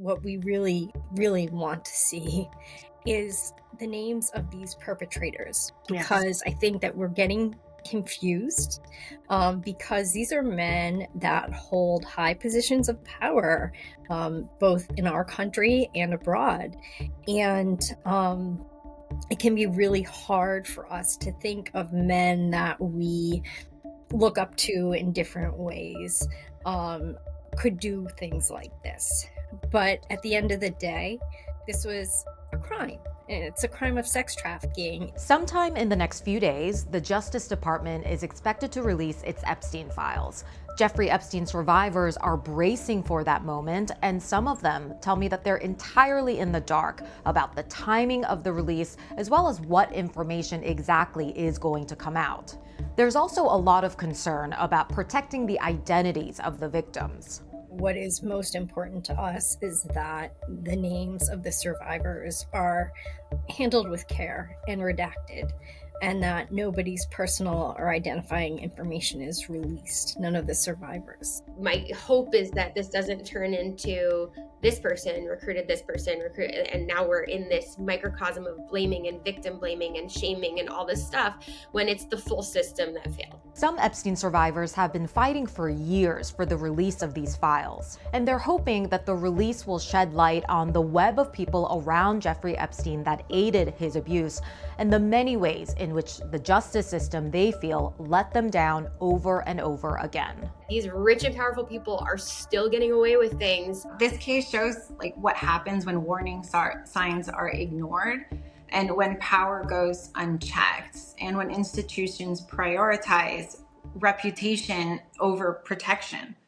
what we really, really want to see is the names of these perpetrators, Yes. because I think that we're getting confused, because these are men that hold high positions of power, both in our country and abroad. And it can be really hard for us to think of men that we look up to in different ways, um, could do things like this. But at the end of the day, this was a crime. And it's a crime of sex trafficking. Sometime in the next few days, the Justice Department is expected to release its Epstein files. Jeffrey Epstein survivors are bracing for that moment, and some of them tell me that they're entirely in the dark about the timing of the release, as well as what information exactly is going to come out. There's also a lot of concern about protecting the identities of the victims. What is most important to us is that the names of the survivors are handled with care and redacted, and that nobody's personal or identifying information is released, none of the survivors. My hope is that this doesn't turn into this person recruited this person, and now we're in this microcosm of blaming and victim blaming and shaming and all this stuff when it's the full system that failed. Some Epstein survivors have been fighting for years for the release of these files, and they're hoping that the release will shed light on the web of people around Jeffrey Epstein that aided his abuse and the many ways in which the justice system, they feel, let them down over and over again. These rich and powerful people are still getting away with things. This case shows what happens when warning signs are ignored, and when power goes unchecked, and when institutions prioritize reputation over protection.